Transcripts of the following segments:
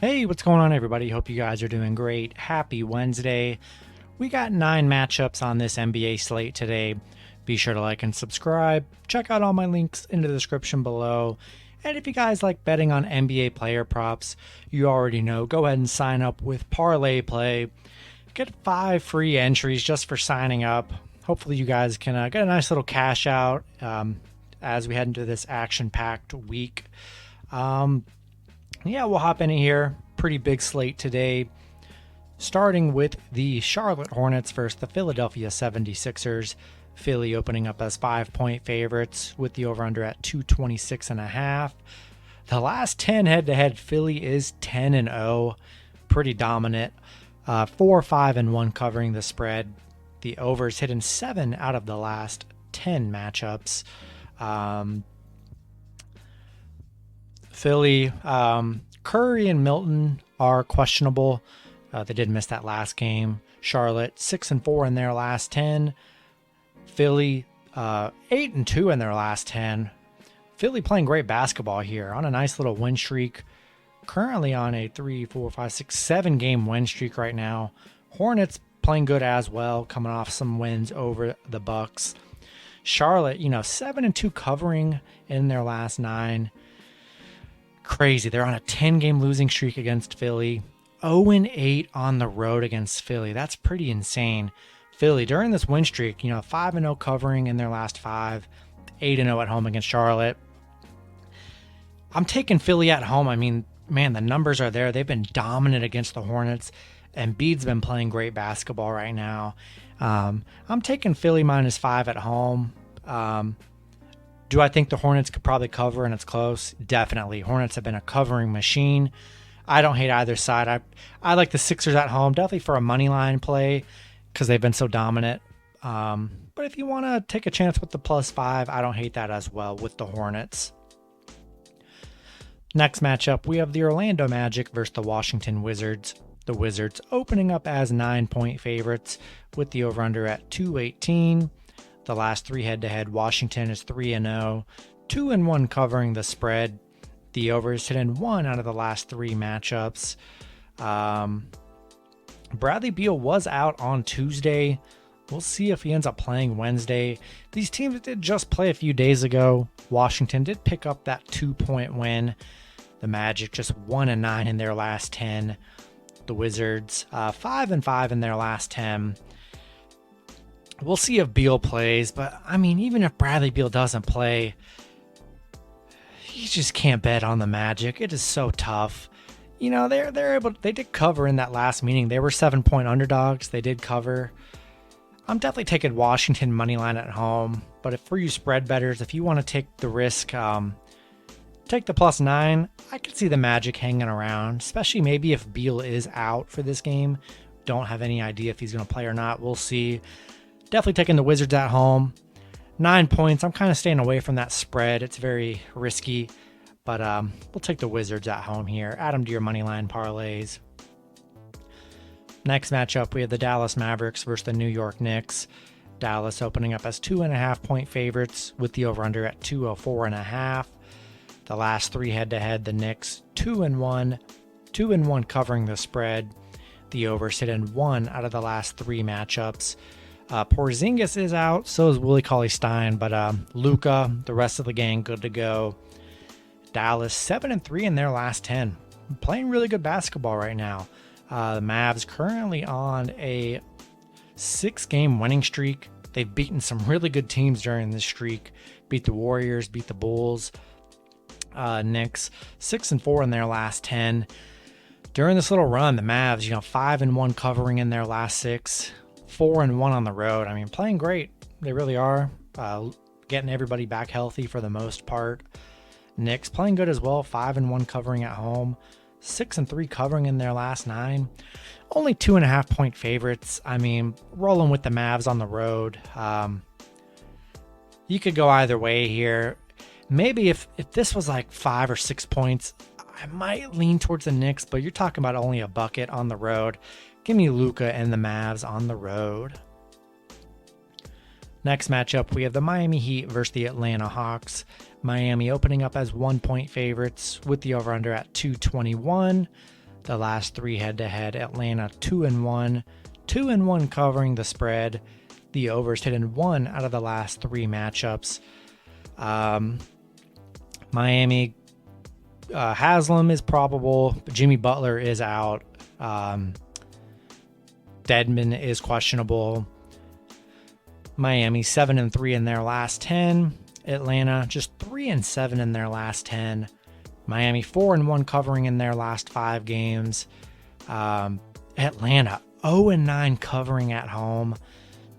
Hey, what's going on, everybody? Hope you guys are doing great. Happy Wednesday. We got 9 matchups on this NBA slate today. Be sure to like and subscribe. Check out all my links in the description below. And if you guys like betting on NBA player props, you already know, go ahead and sign up with ParlayPlay. Get 5 free entries just for signing up. Hopefully you guys can get a nice little cash out as we head into this action-packed week. Yeah, we'll hop in here. Pretty big slate today. Starting with the Charlotte Hornets versus the Philadelphia 76ers. Philly opening up as 5-point favorites with the over-under at 226.5. The last 10 head-to-head, Philly is 10-0. Pretty dominant. 4-5-1 covering the spread. The overs hitting 7 out of the last 10 matchups. Philly, Curry and Milton are questionable. They did miss that last game. Charlotte 6-4 in their last 10. Philly 8-2 in their last 10. Philly playing great basketball here on a nice little win streak. Currently on a 7 game win streak right now. Hornets playing good as well, coming off some wins over the Bucks. Charlotte, 7-2 covering in their last 9. Crazy. They're on a 10-game losing streak against Philly. 0-8 on the road against Philly. That's pretty insane. Philly, during this win streak, 5-0 covering in their last 5. 8-0 at home against Charlotte. I'm taking Philly at home. I mean, man, the numbers are there. They've been dominant against the Hornets. Embiid's been playing great basketball right now. I'm taking Philly -5 at home. Do I think the Hornets could probably cover and it's close? Definitely. Hornets have been a covering machine. I don't hate either side. I like the Sixers at home, definitely for a money line play because they've been so dominant. But if you want to take a chance with the +5, I don't hate that as well with the Hornets. Next matchup, we have the Orlando Magic versus the Washington Wizards. The Wizards opening up as 9-point favorites with the over-under at 218. The last 3 head-to-head, Washington is 3-0, 2-1 covering the spread. The over is hit in 1 out of the last 3 matchups. Bradley Beal was out on Tuesday. We'll see if he ends up playing Wednesday. These teams did just play a few days ago. Washington did pick up that 2-point win. The Magic just 1-9 in their last 10. The Wizards 5-5 in their last 10. We'll see if Beal plays, but I mean, even if Bradley Beal doesn't play, you just can't bet on the Magic. It is so tough. They did cover in that last meeting. They were 7-point underdogs. They did cover. I'm definitely taking Washington money line at home, but if for you spread bettors, if you want to take the risk, take the +9. I could see the Magic hanging around, especially maybe if Beal is out for this game. Don't have any idea if he's going to play or not. We'll see. Definitely taking the Wizards at home. 9 points. I'm kind of staying away from that spread. It's very risky, but we'll take the Wizards at home here. Add them to your moneyline parlays. Next matchup, we have the Dallas Mavericks versus the New York Knicks. Dallas opening up as 2.5-point favorites with the over-under at 204.5. The last 3 head-to-head, the Knicks 2-1 covering the spread. The over sit in 1 out of the last 3 matchups. Porzingis is out, so is Willie Cauley-Stein, but Luka, the rest of the gang, good to go. Dallas 7-3 in their last 10, playing really good basketball right now. The Mavs currently on a 6-game winning streak. They've beaten some really good teams during this streak. Beat the Warriors, beat the Bulls. Knicks 6-4 in their last 10. During this little run, the Mavs, 5-1 covering in their last 6. 4-1 on the road. I mean, playing great. They really are. Getting everybody back healthy for the most part. Knicks playing good as well. 5-1 covering at home. 6-3 covering in their last 9. Only 2.5-point favorites. I mean, rolling with the Mavs on the road. You could go either way here. Maybe if this was like 5 or 6 points, I might lean towards the Knicks, but you're talking about only a bucket on the road. Give me Luka and the Mavs on the road. Next matchup, we have the Miami Heat versus the Atlanta Hawks. Miami opening up as 1-point favorites with the over-under at 221. The last 3 head-to-head, Atlanta 2-1, 2-1 covering the spread. The overs hit in 1 out of the last 3 matchups. Miami, Haslam is probable. Jimmy Butler is out. Dedmon is questionable. Miami 7-3 in their last 10. Atlanta just 3-7 in their last 10. Miami 4-1 covering in their last 5 games. Atlanta 0-9 covering at home.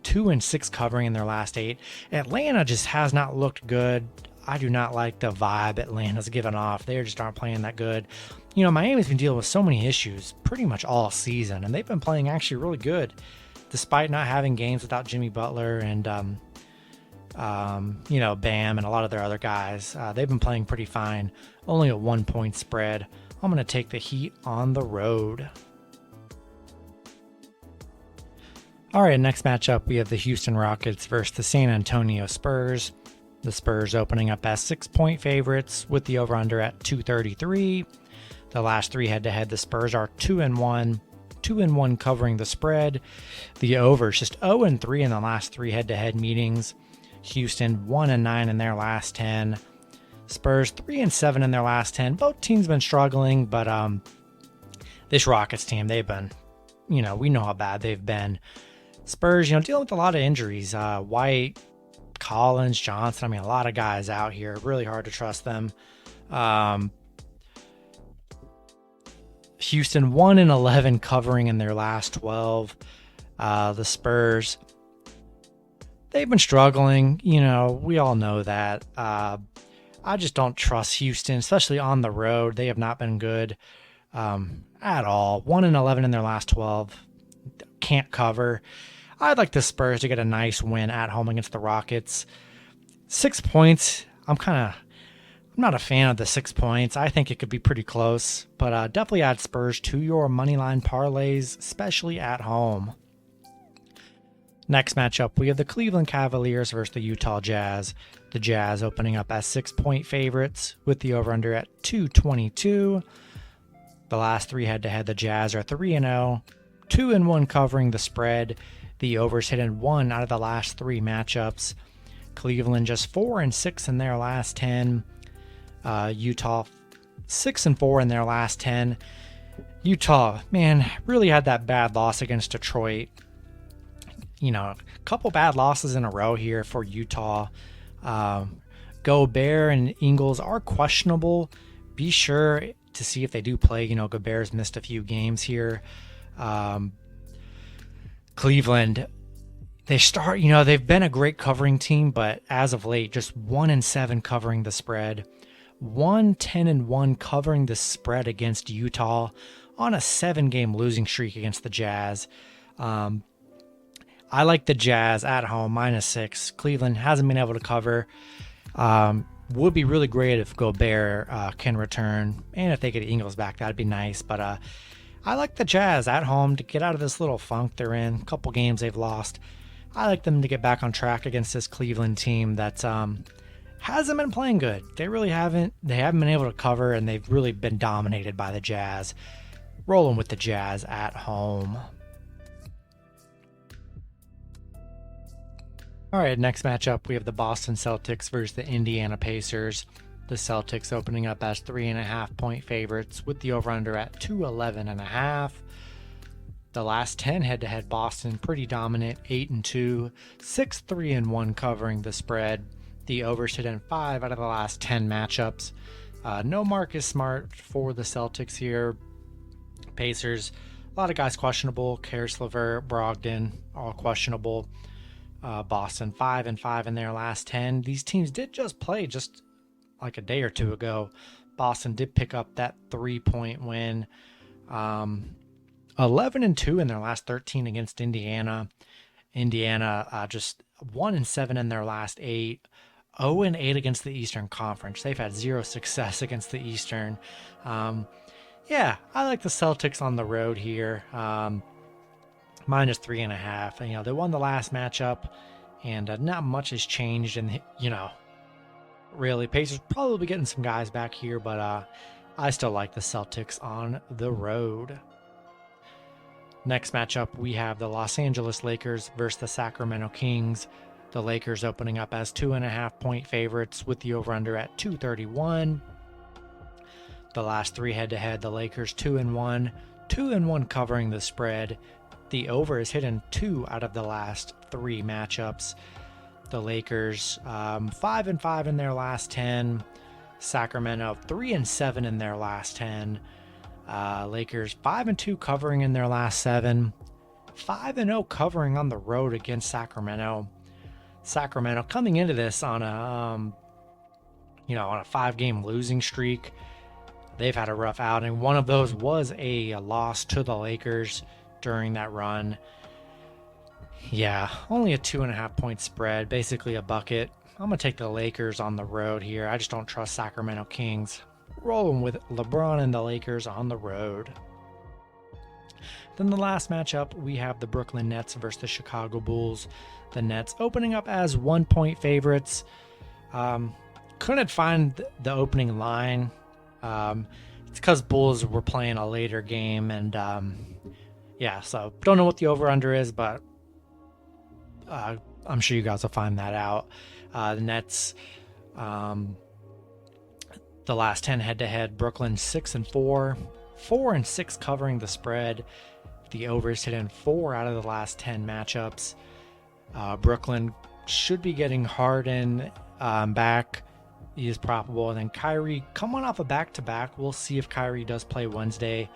2-6 covering in their last 8. Atlanta just has not looked good. I do not like the vibe Atlanta's given off. They just aren't playing that good. You know, Miami's been dealing with so many issues pretty much all season, and they've been playing actually really good despite not having games without Jimmy Butler and, you know, Bam and a lot of their other guys. They've been playing pretty fine. Only a 1-point spread. I'm going to take the Heat on the road. All right, next matchup, we have the Houston Rockets versus the San Antonio Spurs. The Spurs opening up as 6-point favorites with the over-under at 233. The last 3 head-to-head, the Spurs are 2-1, 2-1 covering the spread. The overs just 0-3 in the last 3 head-to-head meetings. Houston 1-9 in their last 10. Spurs 3-7 in their last 10. Both teams been struggling, but this Rockets team, they've been, you know, we know how bad they've been. Spurs, you know, dealing with a lot of injuries. White, Collins, Johnson, I mean, a lot of guys out here. Really hard to trust them. Houston 1-11 covering in their last 12. The Spurs, they've been struggling. You know, we all know that. I just don't trust Houston, especially on the road. They have not been good at all. 1-11 in their last 12. Can't cover. I'd like the Spurs to get a nice win at home against the Rockets. 6 points. I'm not a fan of the 6 points. I think it could be pretty close, but definitely add Spurs to your moneyline parlays, especially at home. Next matchup, we have the Cleveland Cavaliers versus the Utah Jazz. The Jazz opening up as 6-point favorites with the over-under at 222. The last 3 head-to-head, the Jazz are 3-0, 2-1 covering the spread. The overs hit in 1 out of the last 3 matchups. Cleveland just 4-6 in their last 10. Utah 6-4 in their last 10. Utah, man, really had that bad loss against Detroit. You know, a couple bad losses in a row here for Utah. Gobert and Ingles are questionable. Be sure to see if they do play. You know, Gobert's missed a few games here. Cleveland, they've been a great covering team, but as of late, just 1-7 covering the spread. 1-10-1 covering the spread against Utah on a 7-game losing streak against the Jazz. I like the Jazz at home, -6. Cleveland hasn't been able to cover. Would be really great if Gobert can return, and if they get Ingles back, that'd be nice. But I like the Jazz at home to get out of this little funk they're in. A couple games they've lost. I like them to get back on track against this Cleveland team that hasn't been playing good. They really haven't. They haven't been able to cover, and they've really been dominated by the Jazz. Rolling with the Jazz at home. All right, next matchup, we have the Boston Celtics versus the Indiana Pacers. The Celtics opening up as 3.5-point favorites with the over-under at 211.5. The last 10 head-to-head, Boston pretty dominant, 8-2, 6-3-1 covering the spread. The overs hit in 5 out of the last 10 matchups. No Marcus Smart for the Celtics here. Pacers, a lot of guys questionable. Karis LeVert, Brogdon, all questionable. Boston 5-5 in their last 10. These teams did just play just like a day or two ago. Boston did pick up that 3-point win. 11-2 in their last 13 against Indiana. Indiana just 1-7 in their last 8. 0-8 against the Eastern Conference. They've had 0 success against the Eastern. Yeah, I like the Celtics on the road here. -3.5. You know, they won the last matchup, and not much has changed. And, you know, really, Pacers probably getting some guys back here, but I still like the Celtics on the road. Next matchup, we have the Los Angeles Lakers versus the Sacramento Kings. The Lakers opening up as 2.5-point favorites with the over-under at 231. The last three head-to-head, the Lakers 2-1, 2-1 covering the spread. The over is hit in 2 out of the last 3 matchups. The Lakers 5-5 in their last 10. Sacramento 3-7 in their last 10. Lakers 5-2 covering in their last 7. 5-0 covering on the road against Sacramento. Sacramento coming into this on a on a 5-game losing streak. They've had a rough outing. One of those was a loss to the Lakers during that run. Yeah, only a 2.5-point spread, basically a bucket. I'm going to take the Lakers on the road here. I just don't trust Sacramento Kings. Rolling with LeBron and the Lakers on the road. Then the last matchup, we have the Brooklyn Nets versus the Chicago Bulls. The Nets opening up as 1-point favorites. Couldn't find the opening line. It's because Bulls were playing a later game, and so don't know what the over-under is, but I'm sure you guys will find that out. The Nets, the last 10 head-to-head, Brooklyn 6-4, 4-6 covering the spread. The over is hit in 4 out of the last 10 matchups. Brooklyn should be getting Harden back. He is probable. And then Kyrie coming off a back-to-back. We'll see if Kyrie does play Wednesday.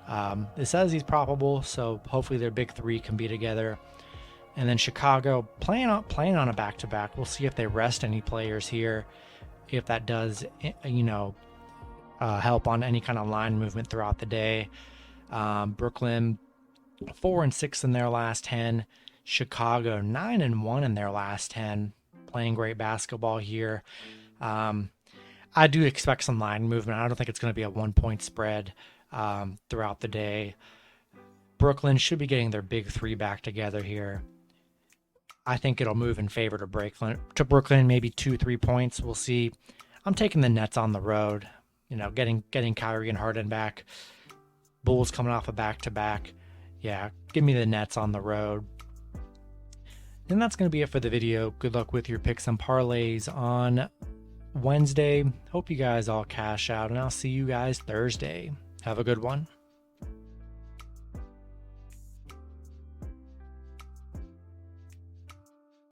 It says he's probable, so hopefully their big three can be together. And then Chicago playing on a back-to-back. We'll see if they rest any players here. If that does, help on any kind of line movement throughout the day. Brooklyn 4-6 in their last 10. Chicago 9-1 in their last 10. Playing great basketball here. I do expect some line movement. I don't think it's going to be a 1-point spread throughout the day. Brooklyn should be getting their big three back together here. I think it'll move in favor to Brooklyn, maybe 2-3 points. We'll see. I'm taking the Nets on the road. Getting Kyrie and Harden back. Bulls coming off a back-to-back. Yeah, give me the Nets on the road. And that's going to be it for the video. Good luck with your picks and parlays on Wednesday. Hope you guys all cash out, and I'll see you guys Thursday. Have a good one.